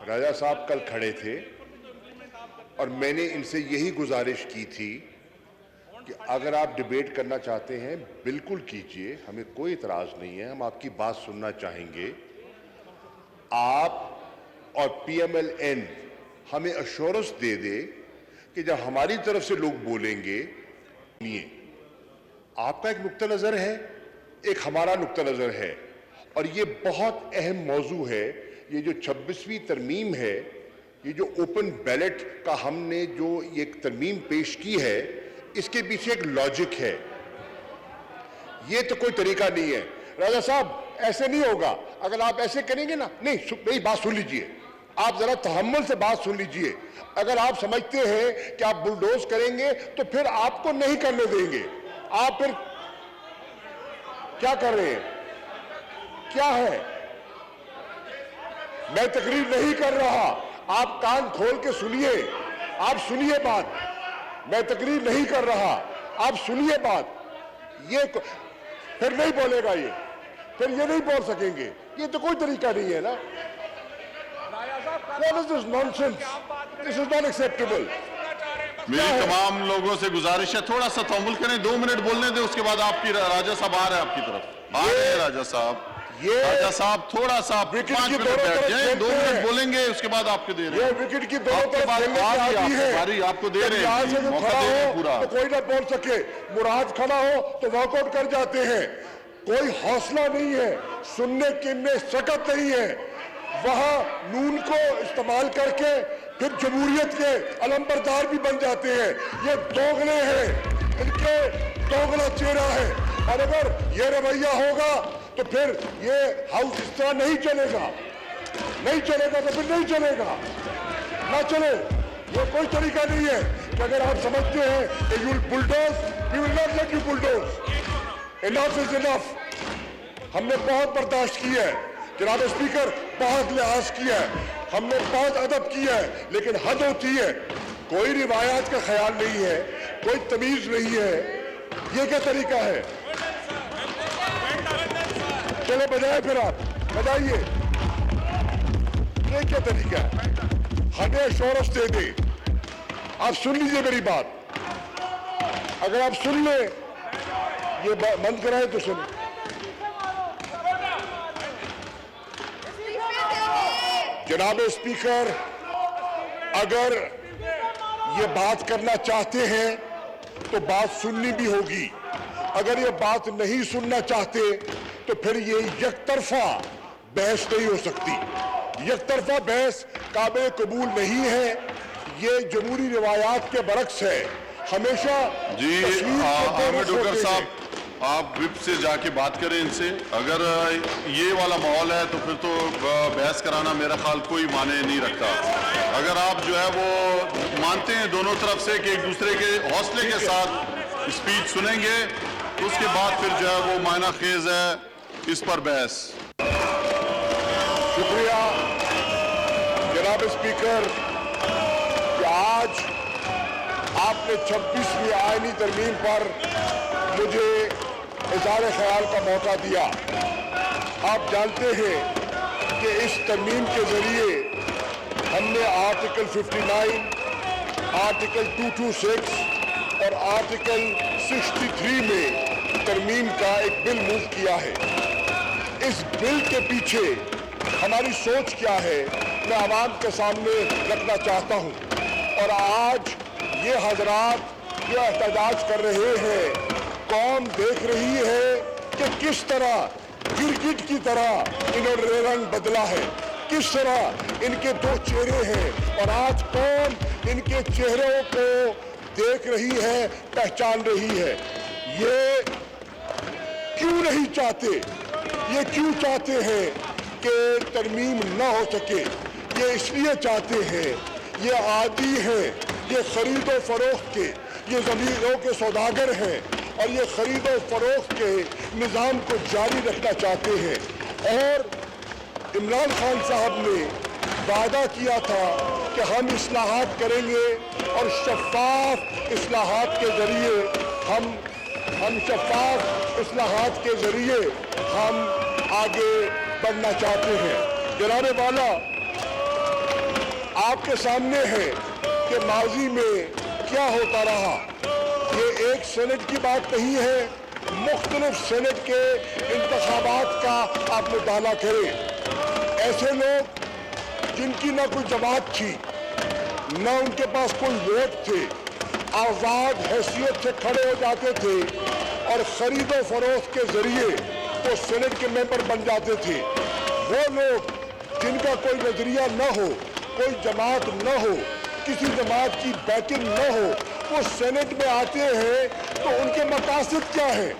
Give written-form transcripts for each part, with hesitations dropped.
راجہ صاحب کل کھڑے تھے اور میں نے ان سے یہی گزارش کی تھی کہ اگر آپ ڈیبیٹ کرنا چاہتے ہیں بالکل کیجئے، ہمیں کوئی اعتراض نہیں ہے، ہم آپ کی بات سننا چاہیں گے۔ آپ اور پی ایم ایل این ہمیں ایشورنس دے دے کہ جب ہماری طرف سے لوگ بولیں گے، آپ کا ایک نقطہ نظر ہے، ایک ہمارا نقطہ نظر ہے، اور یہ بہت اہم موضوع ہے۔ یہ جو 26ویں ترمیم ہے، یہ جو اوپن بیلٹ کا ہم نے جو ایک ترمیم پیش کی ہے، اس کے پیچھے ایک لاجک ہے۔ یہ تو کوئی طریقہ نہیں ہے راجہ صاحب، ایسے نہیں ہوگا۔ اگر آپ ایسے کریں گے نا، نہیں میری بات سن لیجئے، آپ ذرا تحمل سے بات سن لیجئے۔ اگر آپ سمجھتے ہیں کہ آپ بلڈوز کریں گے تو پھر آپ کو نہیں کرنے دیں گے۔ آپ پھر کیا کر رہے ہیں؟ کیا ہے؟ میں تقریر نہیں کر رہا، آپ کان کھول کے سنیے، آپ سنیے بات۔ میں تقریر نہیں کر رہا، آپ سنیے بات۔ یہ پھر نہیں بولے گا، یہ پھر یہ نہیں بول سکیں گے۔ یہ تو کوئی طریقہ نہیں ہے نا۔ What is this nonsense? This is not acceptable. میری تمام لوگوں سے گزارش ہے تھوڑا سا تحمل کریں، 2 منٹ بولنے دیں، اس کے بعد آپ کی راجہ صاحب آ رہے ہیں آپ کی طرف، آ رہے ہیں راجہ صاحب۔ راجہ صاحب تھوڑا سا 5 منٹ بیٹھ جائیں، 2 منٹ بولیں گے، اس کے بعد آپ کے دے رہے ہیں۔ یہ وکٹ کی دونوں طرف کھیلنے کی عادی ہے۔ آپ کو دے رہے یہاں سے ہیں، جو موقع کھڑا دے رہے ہیں ہو پورا۔ تو کوئی نہ بول سکے، مراد کھڑا ہو تو واک آؤٹ کر جاتے ہیں۔ کوئی حوصلہ نہیں ہے، سننے کی میں سکت نہیں ہے۔ وہاں نون کو استعمال کر کے پھر جمہوریت کے علمبردار بھی بن جاتے ہیں۔ یہ دوغلے ہیں، ان کے دوغلا چہرہ ہے، اور اگر یہ رویہ ہوگا تو پھر یہ ہاؤس اس طرح نہیں چلے گا۔ نہیں چلے گا تو پھر نہیں چلے گا، نہ چلے۔ یہ کوئی طریقہ نہیں ہے کہ اگر آپ سمجھتے ہیں کہ you will bulldoze, we will not let you bulldoze. Enough is enough. ہم نے بہت برداشت کی ہے جناب اسپیکر، بہت لحاظ کیا ہے، ہم نے بہت ادب کیا ہے، لیکن حد ہوتی ہے۔ کوئی روایات کا خیال نہیں ہے، کوئی تمیز نہیں ہے۔ یہ کیا طریقہ ہے؟ چلو بجائے، پھر آپ بجائیے۔ یہ کیا طریقہ ہے؟ ہمیں ایشورنس دے دے۔ آپ سن لیجئے میری بات، اگر آپ سن لیں، یہ بند کرائیں تو سن۔ جناب اسپیکر، اگر یہ بات کرنا چاہتے ہیں تو بات سننی بھی ہوگی۔ اگر یہ بات نہیں سننا چاہتے تو پھر یہ یک طرفہ بحث نہیں ہو سکتی۔ یک طرفہ بحث قابل قبول نہیں ہے، یہ جمہوری روایات کے برعکس ہے۔ ہمیشہ جی حامد ڈوگر صاحب، آپ وپ سے جا کے بات کریں ان سے۔ اگر یہ والا ماحول ہے تو پھر تو بحث کرانا میرا خیال کوئی معنی نہیں رکھتا۔ اگر آپ جو ہے وہ مانتے ہیں دونوں طرف سے کہ ایک دوسرے کے حوصلے کے ساتھ اسپیچ سنیں گے تو اس کے بعد پھر جو ہے وہ معنی خیز ہے اس پر بحث۔ شکریہ جناب اسپیکر کہ آج آپ نے 26ویں آئینی ترمیم پر مجھے اظہار خیال کا موقع دیا۔ آپ جانتے ہیں کہ اس ترمیم کے ذریعے ہم نے آرٹیکل 59، آرٹیکل 226 اور آرٹیکل 63 میں ترمیم کا ایک بل موو کیا ہے۔ اس بل کے پیچھے ہماری سوچ کیا ہے میں عوام کے سامنے رکھنا چاہتا ہوں، اور آج یہ حضرات یہ احتجاج کر رہے ہیں، قوم دیکھ رہی ہے کہ کس طرح گرگٹ کی طرح انہوں نے رنگ بدلا ہے، کس طرح ان کے 2 چہرے ہیں، اور آج قوم ان کے چہروں کو دیکھ رہی ہے، پہچان رہی ہے۔ یہ کیوں نہیں چاہتے؟ یہ کیوں چاہتے ہیں کہ ترمیم نہ ہو سکے؟ یہ اس لیے چاہتے ہیں، یہ عادی ہیں، یہ خرید و فروخت کے، یہ زمینوں کے سوداگر ہیں، اور یہ خرید و فروخت کے نظام کو جاری رکھنا چاہتے ہیں۔ اور عمران خان صاحب نے وعدہ کیا تھا کہ ہم اصلاحات کریں گے، اور شفاف اصلاحات کے ذریعے ہم شفاف اصلاحات کے ذریعے ہم آگے بڑھنا چاہتے ہیں۔ جناب والا، آپ کے سامنے ہے کہ ماضی میں کیا ہوتا رہا. یہ ایک سینٹ کی بات نہیں ہے, مختلف سینٹ کے انتخابات کا آپ مطالعہ کریں. ایسے لوگ جن کی نہ کوئی جماعت تھی, نہ ان کے پاس کوئی ووٹ تھے, آزاد حیثیت سے کھڑے ہو جاتے تھے اور خرید و فروخت کے ذریعے وہ سینٹ کے ممبر بن جاتے تھے. وہ لوگ جن کا کوئی نظریہ نہ ہو, کوئی جماعت نہ ہو, کسی جماعت کی بیکنگ نہ ہو, وہ سینٹ میں آتے ہیں تو ان کے مقاصد کیا ہیں,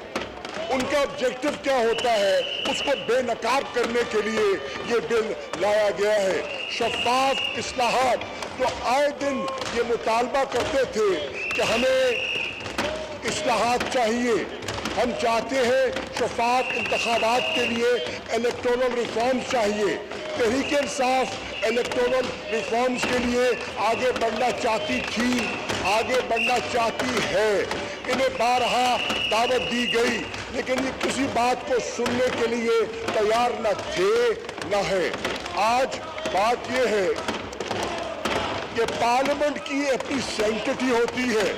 ان کا آبجیکٹو کیا ہوتا ہے, اس کو بے نقاب کرنے کے لیے یہ بل لایا گیا ہے. شفاف اصلاحات جو آئے دن یہ مطالبہ کرتے تھے کہ ہمیں اصلاحات چاہیے, ہم چاہتے ہیں شفاف انتخابات کے لیے الیکٹورل ریفارمز چاہیے. تحریک انصاف الیکٹورل ریفارمز کے لیے آگے بڑھنا چاہتی تھی, آگے بڑھنا چاہتی ہے. انہیں بارہا دعوت دی گئی لیکن یہ کسی بات کو سننے کے لیے تیار نہ تھے نہ ہے. آج بات یہ ہے کہ پارلیمنٹ کی اپنی سینکٹی ہوتی ہے.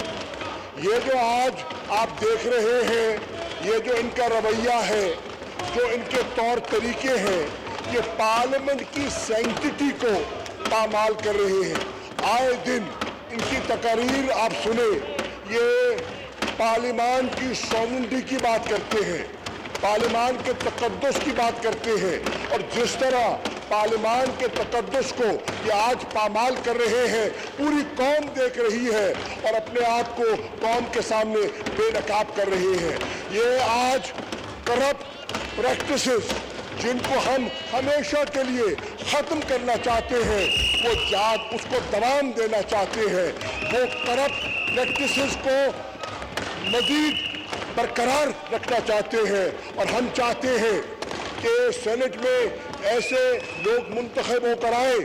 یہ جو آج آپ دیکھ رہے ہیں, یہ جو ان کا رویہ ہے, جو ان کے طور طریقے ہیں, یہ پارلیمنٹ کی سینکٹی کو پامال کر رہے ہیں. آئے دن ان کی تقاریر آپ سنیں, یہ پارلیمان کی سوورنٹی کی بات کرتے ہیں, پارلیمان کے تقدس کی بات کرتے ہیں, اور جس طرح پارلیمان کے تقدس کو یہ آج پامال کر رہے ہیں, پوری قوم دیکھ رہی ہے اور اپنے آپ کو قوم کے سامنے بے نقاب کر رہے ہیں. یہ آج کرپٹ پریکٹسز جن کو ہم ہمیشہ کے لیے ختم کرنا چاہتے ہیں, وہ جات اس کو دوام دینا چاہتے ہیں. وہ کرپٹ پریکٹسز کو مزید برقرار رکھنا چاہتے ہیں, اور ہم چاہتے ہیں کہ سینٹ میں ایسے لوگ منتخب ہو کر آئیں,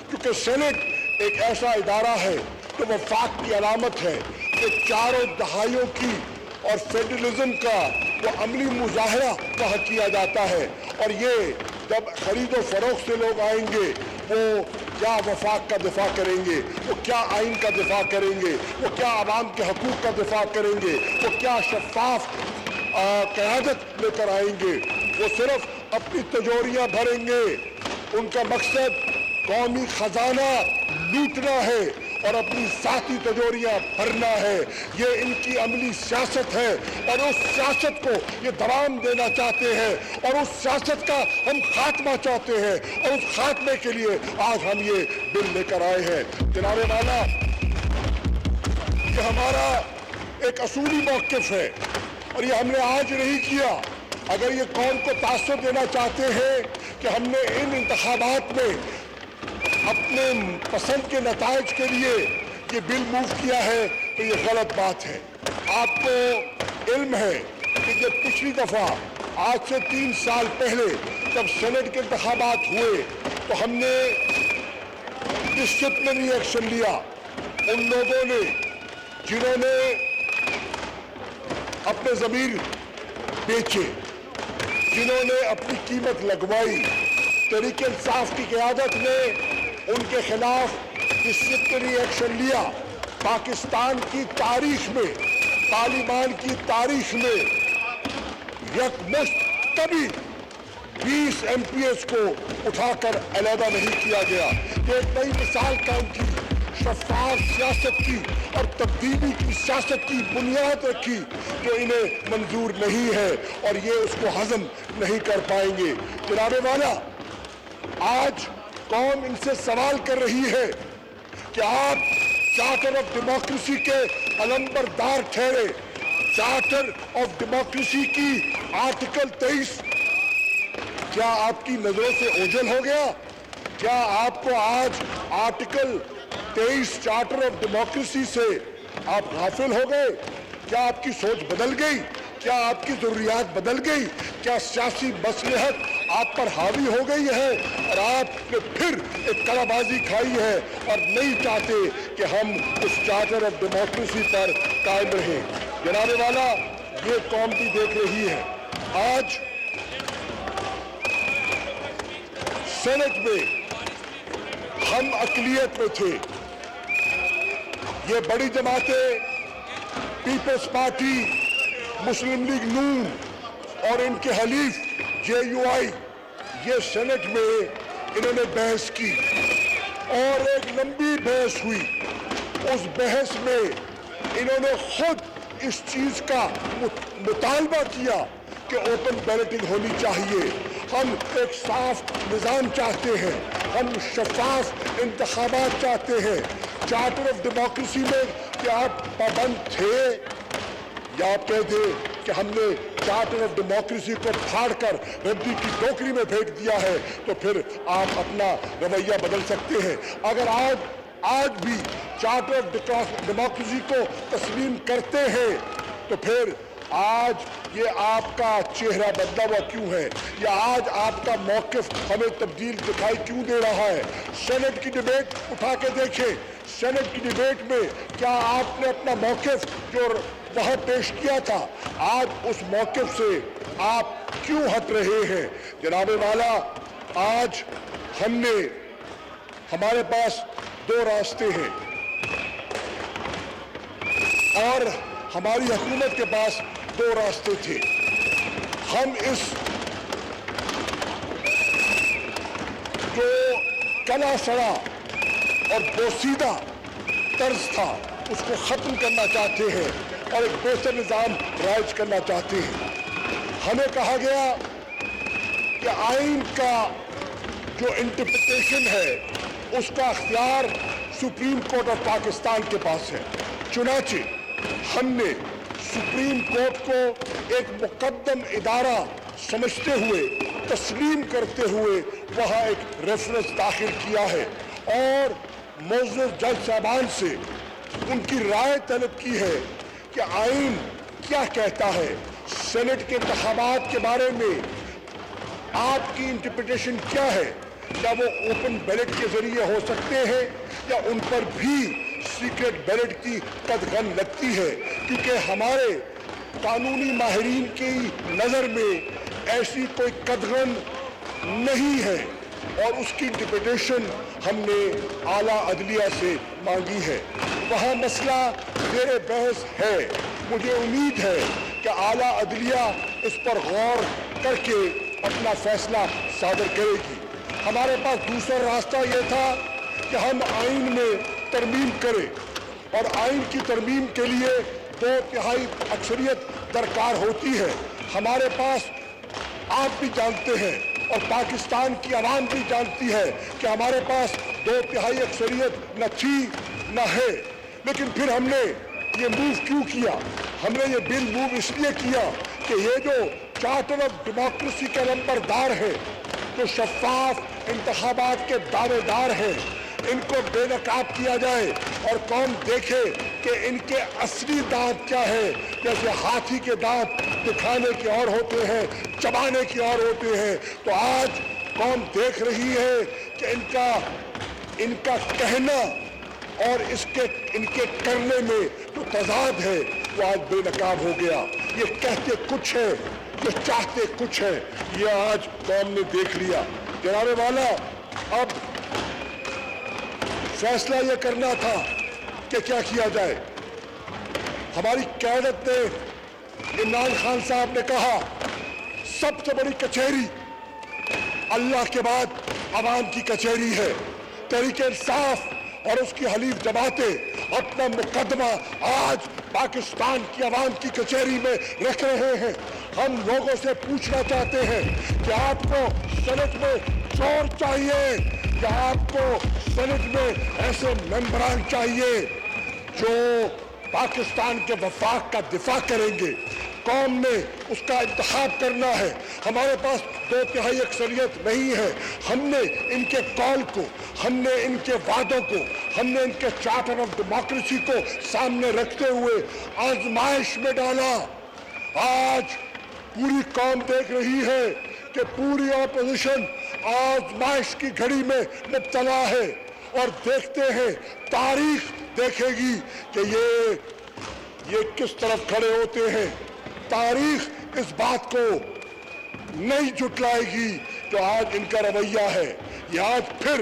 کیونکہ سینٹ ایک ایسا ادارہ ہے جو وفاق کی علامت ہے, کہ چاروں دہائیوں کی اور فیڈرلزم کا وہ عملی مظاہرہ وہاں کیا جاتا ہے. اور یہ جب خرید و فروخت سے لوگ آئیں گے, وہ کیا وفاق کا دفاع کریں گے, وہ کیا آئین کا دفاع کریں گے, وہ کیا عوام کے حقوق کا دفاع کریں گے, وہ کیا شفاف قیادت لے کر آئیں گے. وہ صرف اپنی تجوریاں بھریں گے, ان کا مقصد قومی خزانہ لوٹنا ہے اور اپنی ذاتی تجوریاں بھرنا ہے. یہ ان کی عملی سیاست ہے, اور اس سیاست کو یہ دوام دینا چاہتے ہیں, اور اس سیاست کا ہم خاتمہ چاہتے ہیں, اور اس خاتمے کے لیے آج ہم یہ بل لے کر آئے ہیں. جناب والا, یہ ہمارا ایک اصولی موقف ہے, اور یہ ہم نے آج نہیں کیا. اگر یہ قوم کو تاثر دینا چاہتے ہیں کہ ہم نے ان انتخابات میں اپنے پسند کے نتائج کے لیے یہ بل موو کیا ہے, تو یہ غلط بات ہے. آپ کو علم ہے کہ جب پچھلی دفعہ آج سے 3 سال پہلے جب سینٹ کے انتخابات ہوئے, تو ہم نے ڈسپلنری ایکشن لیا. ان لوگوں نے جنہوں نے اپنے ضمیر بیچے, جنہوں نے اپنی قیمت لگوائی, تحریک انصاف کی قیادت نے ان کے خلاف ڈسپلنری ایکشن لیا. پاکستان کی تاریخ میں, طالبان کی تاریخ میں یکمشت کبھی 20 MPs کو اٹھا کر علیحدہ نہیں کیا گیا. یہ ایک نئی مثال قائم کی, شفاف سیاست کی اور تبدیلی کی سیاست کی بنیاد رکھی, جو انہیں منظور نہیں ہے اور یہ اس کو ہضم نہیں کر پائیں گے. جناب والا, آج قوم ان سے سوال کر رہی ہے کہ آپ چارٹر آف ڈیموکریسی کے علمبردار ٹھہرے. چارٹر آف ڈیموکریسی کی آرٹیکل 23 کیا آپ کی نظروں سے اوجھل ہو گیا؟ کیا آپ کو آج آرٹیکل 23 چارٹر آف ڈیموکریسی سے آپ غافل ہو گئے؟ کیا آپ کی سوچ بدل گئی؟ کیا آپ کی ضروریات بدل گئی؟ کیا سیاسی مصلحت آپ پر حاوی ہو گئی ہے اور آپ نے پھر ایک کلا بازی کھائی ہے اور نہیں چاہتے کہ ہم اس چارٹر آف ڈیموکریسی پر قائم رہیں؟ جناب والا, یہ قوم بھی دیکھ رہی ہے. آج سینٹ میں ہم ہم اقلیت میں تھے. یہ بڑی جماعتیں پیپلز پارٹی، مسلم لیگ نون اور ان کے حلیف JUI، یہ سینٹ میں انہوں نے بحث کی اور ایک لمبی بحث ہوئی. اس بحث میں انہوں نے خود اس چیز کا مطالبہ کیا کہ اوپن بیلٹنگ ہونی چاہیے. ہم ایک صاف نظام چاہتے ہیں، ہم شفاف انتخابات چاہتے ہیں. چارٹر آف ڈیموکریسی میں کیا آپ پابند تھے؟ یا آپ کہہ دیں کہ ہم نے چارٹر آف ڈیموکریسی کو پھاڑ کر ردی کی ٹوکری میں پھینک دیا ہے، تو پھر آپ اپنا رویہ بدل سکتے ہیں. اگر آج بھی چارٹر آف ڈیموکریسی کو تسلیم کرتے ہیں تو پھر آج یہ آپ کا چہرہ بدلا ہوا کیوں ہے؟ یا آج آپ کا موقف ہمیں تبدیل دکھائی کیوں دے رہا ہے؟ سینٹ کی ڈیبیٹ اٹھا کے دیکھیں. سینٹ کی ڈیبیٹ میں کیا آپ نے اپنا موقف جو وہاں پیش کیا تھا، آج اس موقف سے آپ کیوں ہٹ رہے ہیں؟ جناب والا، آج ہمارے پاس دو راستے ہیں اور ہماری حکومت کے پاس دو راستے تھے. ہم اس جو کلا سڑا اور بوسیدہ طرز تھا اس کو ختم کرنا چاہتے ہیں اور ایک بہتر نظام رائج کرنا چاہتے ہیں. ہمیں کہا گیا کہ آئین کا جو انٹرپریٹیشن ہے اس کا اختیار سپریم کورٹ آف پاکستان کے پاس ہے. چنانچہ ہم نے سپریم کورٹ کو ایک مقدم ادارہ سمجھتے ہوئے، تسلیم کرتے ہوئے وہاں ایک ریفرنس داخل کیا ہے اور معزز جج صاحبان سے ان کی رائے طلب کی ہے کہ آئین کیا کہتا ہے. سینٹ کے انتخابات کے بارے میں آپ کی انٹرپریٹیشن کیا ہے؟ کیا وہ اوپن بیلٹ کے ذریعے ہو سکتے ہیں یا ان پر بھی سیکرٹ بیلٹ کی قدغن لگتی ہے؟ کیونکہ ہمارے قانونی ماہرین کی نظر میں ایسی کوئی قدغن نہیں ہے اور اس کی انٹرپریٹیشن ہم نے اعلیٰ عدلیہ سے مانگی ہے. وہاں مسئلہ زیر بحث ہے. مجھے امید ہے کہ اعلیٰ عدلیہ اس پر غور کر کے اپنا فیصلہ صادر کرے گی. ہمارے پاس دوسرا راستہ یہ تھا کہ ہم آئین میں ترمیم کریں اور آئین کی ترمیم کے لیے 2/3 اکثریت درکار ہوتی ہے. ہمارے پاس آپ بھی جانتے ہیں اور پاکستان کی عوام بھی جانتی ہے کہ ہمارے پاس 2/3 اکثریت نہ تھی نہ ہے. لیکن پھر ہم نے یہ موو کیوں کیا؟ ہم نے یہ بل موو اس لیے کیا کہ یہ جو چارٹر آف ڈیموکریسی کے نمبردار ہے، جو شفاف انتخابات کے دعوے دار ہیں، ان کو بے نقاب کیا جائے اور قوم دیکھے کہ ان کے اصلی دانت کیا ہے. جیسے ہاتھی کے دانت دکھانے کے اور ہوتے ہیں، چبانے کے اور ہوتے ہیں، تو آج قوم دیکھ رہی ہے کہ ان کا کہنا اور ان کے کرنے میں جو تضاد ہے وہ آج بے نقاب ہو گیا. یہ کہتے کچھ ہے، یہ چاہتے کچھ ہے. یہ آج قوم نے دیکھ لیا. جناب والا، اب فیصلہ یہ کرنا تھا کہ کیا کیا جائے. ہماری قیادت نے، عمران خان صاحب نے کہا سب سے بڑی کچہری اللہ کے بعد عوام کی کچہری ہے. تحریک انصاف اور اس کی حلیف جماعتیں اپنا مقدمہ آج پاکستان کی عوام کی کچہری میں رکھ رہے ہیں. ہم لوگوں سے پوچھنا چاہتے ہیں کہ آپ کو سینٹ میں چور چاہیے یا آپ کو سینٹ میں ایسے ممبران چاہیے جو پاکستان کے وفاق کا دفاع کریں گے. قوم نے اس کا انتخاب کرنا ہے. ہمارے پاس 2/3 اکثریت نہیں ہے. ہم نے ان کے قول کو، ہم نے ان کے وعدوں کو، ہم نے ان کے چارٹر آف ڈیموکریسی کو سامنے رکھتے ہوئے آزمائش میں ڈالا. آج پوری قوم دیکھ رہی ہے کہ پوری اپوزیشن آزمائش کی گھڑی میں مبتلا ہے اور دیکھتے ہیں، تاریخ دیکھے گی کہ یہ کس طرف کھڑے ہوتے ہیں. تاریخ اس بات کو نہیں جھٹلائے گی جو آج ان کا رویہ ہے. یہ آج پھر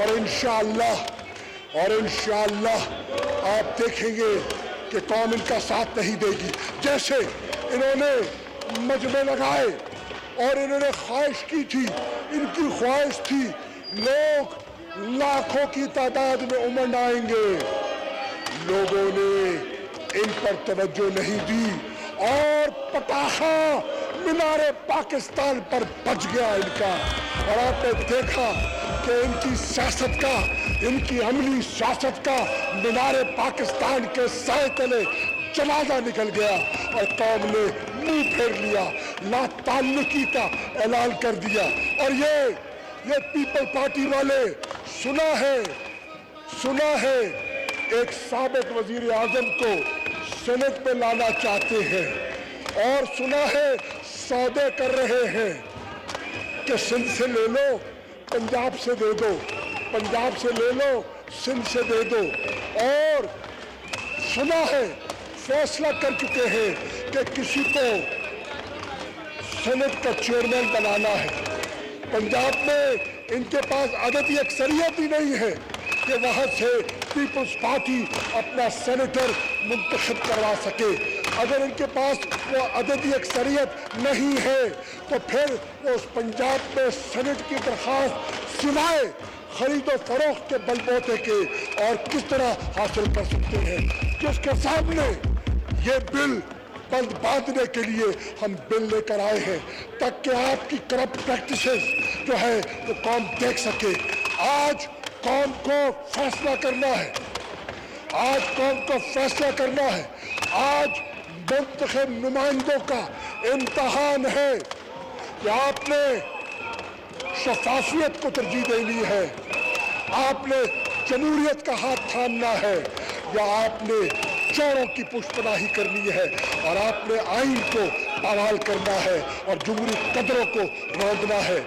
اور انشاءاللہ آپ دیکھیں گے کہ قوم ان کا ساتھ نہیں دے گی. جیسے انہوں نے مجمع لگائے اور انہوں نے خواہش کی تھی, ان کی خواہش تھی لوگ لاکھوں کی تعداد میں امنڈ آئیں گے, لوگوں نے ان پر توجہ نہیں دی اور پٹاخہ مینار پاکستان پر بج گیا ان کا. اور آپ نے دیکھا کہ ان کی سیاست کا, ان کی عملی سیاست کا مینار پاکستان کے سائے تلے جنازہ نکل گیا اور قوم نے منہ پھیر لیا, لا تعلقی کا اعلان کر دیا. اور یہ پیپل پارٹی والے سنا ہے ایک سابق وزیر اعظم کو سینٹ میں لانا چاہتے ہیں, اور سنا ہے سودے کر رہے ہیں کہ سندھ سے لے لو پنجاب سے دے دو, پنجاب سے لے لو سندھ سے دے دو, اور سنا ہے فیصلہ کر چکے ہیں کہ کسی کو سینٹ کا چیئرمین بنانا ہے. پنجاب میں ان کے پاس عددی اکثریت ہی نہیں ہے کہ وہاں سے پیپلز پارٹی اپنا سینیٹر منتخب کروا سکے. اگر ان کے پاس وہ عددی اکثریت نہیں ہے تو پھر وہ اس پنجاب میں سینٹ کی درخواست سوائے خرید و فروخت کے بل بوتے کے اور کس طرح حاصل کر سکتے ہیں. جس کے سامنے یہ بل بند باندھنے کے لیے ہم بل لے کر آئے ہیں تاکہ آپ کی کرپٹ پریکٹسز جو ہے وہ قوم دیکھ سکے. آج قوم کو فیصلہ کرنا ہے, آج قوم کو فیصلہ کرنا ہے. آج منتخب نمائندوں کا امتحان ہے کہ آپ نے شفافیت کو ترجیح دینی ہے, آپ نے جمہوریت کا ہاتھ تھامنا ہے, یا آپ نے چوروں کی پشت پناہی کرنی ہے, اور آپ نے آئین کو بحال کرنا ہے اور جمہوری قدروں کو روندنا ہے.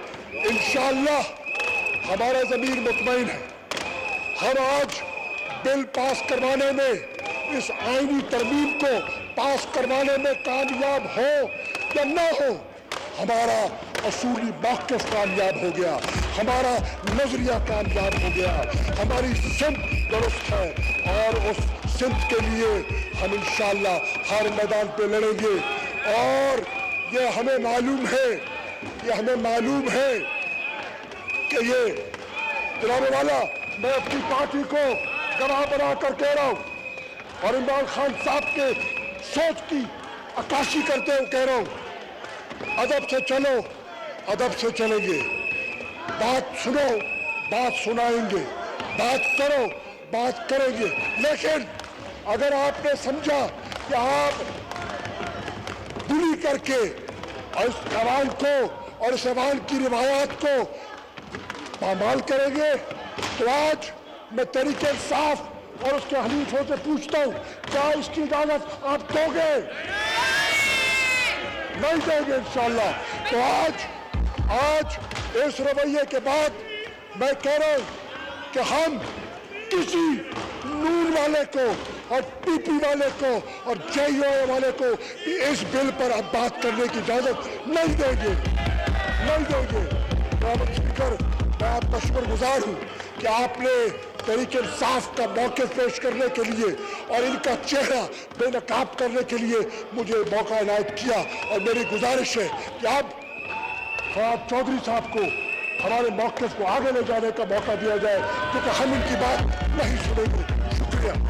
انشاءاللہ ہمارا ضمیر مطمئن ہے. ہم آج بل پاس کروانے میں, اس آئینی ترمیم کو پاس کروانے میں کامیاب ہو یا نہ ہو, ہمارا اصولی موقف کامیاب ہو گیا, ہمارا نظریہ کامیاب ہو گیا, ہماری سمت درست ہے, اور اس سمت کے لیے ہم انشاءاللہ ہر میدان پہ لڑیں گے. اور یہ ہمیں معلوم ہے کہ یہ جناب والا, میں اپنی پارٹی کو گواہ بنا کر کہہ رہا ہوں اور عمران خان صاحب کے سوچ کی عکاسی کرتے ہوئے کہہ رہا ہوں, ادب سے چلو, ادب سے چلیں گے, بات سنو, بات سنائیں گے, بات کرو, بات کریں گے. لیکن اگر آپ نے سمجھا کہ آپ بلی کر کے اور اس عوام کو اور اس عوام کی روایات کو پامال کریں گے, تو آج میں تحریک انصاف اور اس کے حلیفوں سے پوچھتا ہوں, کیا اس کی اجازت آپ دو گے؟ نہیں دیں گے انشاءاللہ. تو آج اس رویے کے بعد میں کہہ رہا ہوں کہ ہم کسی نون والے کو اور پی پی والے کو اور جے یو اے والے کو اس بل پر اب بات کرنے کی اجازت نہیں دیں گے. جناب اسپیکر, میں آپ کا شکر گزار ہوں کہ آپ نے تحریک انصاف کا موقف پیش کرنے کے لیے اور ان کا چہرہ بے نقاب کرنے کے لیے مجھے موقع عنایت کیا. اور میری گزارش ہے کہ اب فواد چودھری صاحب کو ہمارے موقف کو آگے لے جانے کا موقع دیا جائے, کیونکہ ہم ان کی بات نہیں سنیں گے.